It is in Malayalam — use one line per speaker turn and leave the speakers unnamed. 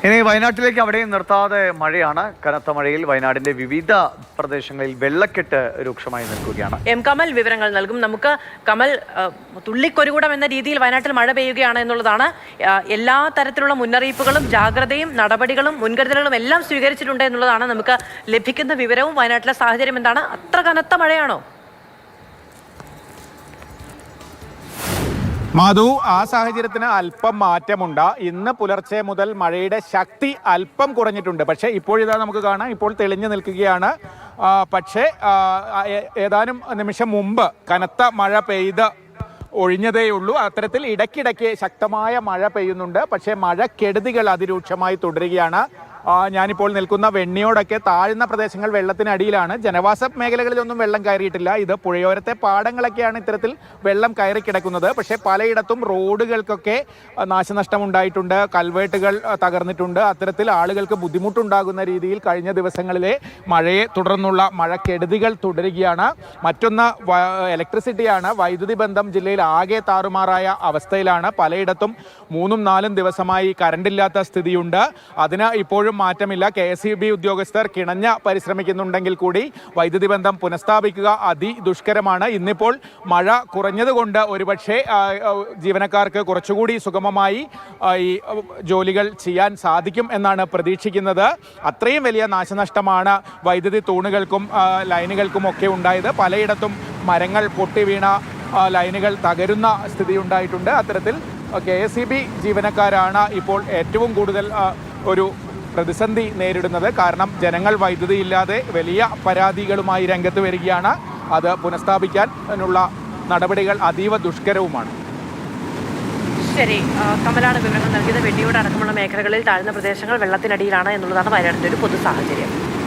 ഇനി വയനാട്ടിലേക്ക് അവിടെയും നിർത്താതെ മഴയാണ്. കനത്ത മഴയിൽ വയനാടിന്റെ വിവിധ പ്രദേശങ്ങളിൽ വെള്ളക്കെട്ട് രൂക്ഷമായി നിൽക്കുകയാണ്.
കമൽ വിവരങ്ങൾ നൽകും. നമുക്ക് കമൽ, തുള്ളിക്കൊരുകൂടം എന്ന രീതിയിൽ വയനാട്ടിൽ മഴ പെയ്യുകയാണ് എന്നുള്ളതാണ്. എല്ലാ തരത്തിലുള്ള മുന്നറിയിപ്പുകളും ജാഗ്രതയും നടപടികളും മുൻകരുതലുകളും എല്ലാം സ്വീകരിച്ചിട്ടുണ്ട് എന്നുള്ളതാണ് നമുക്ക് ലഭിക്കുന്ന വിവരവും. വയനാട്ടിലെ സാഹചര്യം എന്താണ്? അത്ര കനത്ത മഴയാണോ?
മധു, ആ സാഹചര്യത്തിന് അല്പം മാറ്റമുണ്ട്. ഇന്ന് പുലർച്ചെ മുതൽ മഴയുടെ ശക്തി അല്പം കുറഞ്ഞിട്ടുണ്ട്. പക്ഷേ ഇപ്പോഴിതാ നമുക്ക് കാണാം, ഇപ്പോൾ തെളിഞ്ഞു നിൽക്കുകയാണ്. പക്ഷേ ഏതാനും നിമിഷം മുമ്പ് കനത്ത മഴ പെയ്ത് ഒഴിഞ്ഞതേയുള്ളൂ. അത്തരത്തിൽ ഇടയ്ക്കിടയ്ക്ക് ശക്തമായ മഴ പെയ്യുന്നുണ്ട്. പക്ഷേ മഴക്കെടുതികൾ അതിരൂക്ഷമായി തുടരുകയാണ്. ഞാനിപ്പോൾ നിൽക്കുന്ന വെണ്ണിയോടൊക്കെ താഴ്ന്ന പ്രദേശങ്ങൾ വെള്ളത്തിനടിയിലാണ്. ജനവാസ മേഖലകളിലൊന്നും വെള്ളം കയറിയിട്ടില്ല. ഇത് പുഴയോരത്തെ പാടങ്ങളൊക്കെയാണ് ഇത്തരത്തിൽ വെള്ളം കയറി കിടക്കുന്നത്. പക്ഷേ പലയിടത്തും റോഡുകൾക്കൊക്കെ നാശനഷ്ടമുണ്ടായിട്ടുണ്ട്, കൽവേട്ടുകൾ തകർന്നിട്ടുണ്ട്. അത്തരത്തിൽ ആളുകൾക്ക് ബുദ്ധിമുട്ടുണ്ടാകുന്ന രീതിയിൽ കഴിഞ്ഞ ദിവസങ്ങളിലെ മഴയെ തുടർന്നുള്ള മഴക്കെടുതികൾ തുടരുകയാണ്. മറ്റൊന്ന് ഇലക്ട്രിസിറ്റിയാണ്. വൈദ്യുതി ബന്ധം ജില്ലയിൽ ആകെ താറുമാറായ അവസ്ഥയിലാണ്. പലയിടത്തും 3-4 ദിവസമായി കറണ്ടില്ലാത്ത സ്ഥിതിയുണ്ട്. അതിന് ഇപ്പോഴും മാറ്റമില്ല. KSEB ഉദ്യോഗസ്ഥർ കിണഞ്ഞ പരിശ്രമിക്കുന്നുണ്ടെങ്കിൽ കൂടി വൈദ്യുതി ബന്ധം പുനഃസ്ഥാപിക്കുക അതിദുഷ്കരമാണ്. ഇന്നിപ്പോൾ മഴ കുറഞ്ഞതുകൊണ്ട് ഒരുപക്ഷെ ജീവനക്കാർക്ക് കുറച്ചുകൂടി സുഗമമായി ഈ ജോലികൾ ചെയ്യാൻ സാധിക്കും എന്നാണ് പ്രതീക്ഷിക്കുന്നത്. അത്രയും വലിയ നാശനഷ്ടമാണ് വൈദ്യുതി തൂണുകൾക്കും ലൈനുകൾക്കും ഒക്കെ ഉണ്ടായത്. പലയിടത്തും മരങ്ങൾ പൊട്ടി വീണ ലൈനുകൾ തകരുന്ന സ്ഥിതി ഉണ്ടായിട്ടുണ്ട്. അത്തരത്തിൽ KSEB ജീവനക്കാരാണ് ഇപ്പോൾ ഏറ്റവും കൂടുതൽ ഒരു പ്രതിസന്ധി നേരിടുന്നത്. കാരണം ജനങ്ങൾ വൈദ്യുതി ഇല്ലാതെ വലിയ പരാതികളുമായി രംഗത്ത് വരികയാണ്. അത് പുനഃസ്ഥാപിക്കാനുള്ള നടപടികൾ അതീവ ദുഷ്കരവുമാണ്.
ശരി, കമലാണ് വിവരങ്ങൾ നൽകിയത്. വെണ്ണിയോട് അടക്കമുള്ള മേഖലകളിൽ താഴ്ന്ന പ്രദേശങ്ങൾ വെള്ളത്തിനടിയിലാണ് എന്നുള്ളതാണ് വയനാടിൻ്റെ ഒരു പൊതു സാഹചര്യം.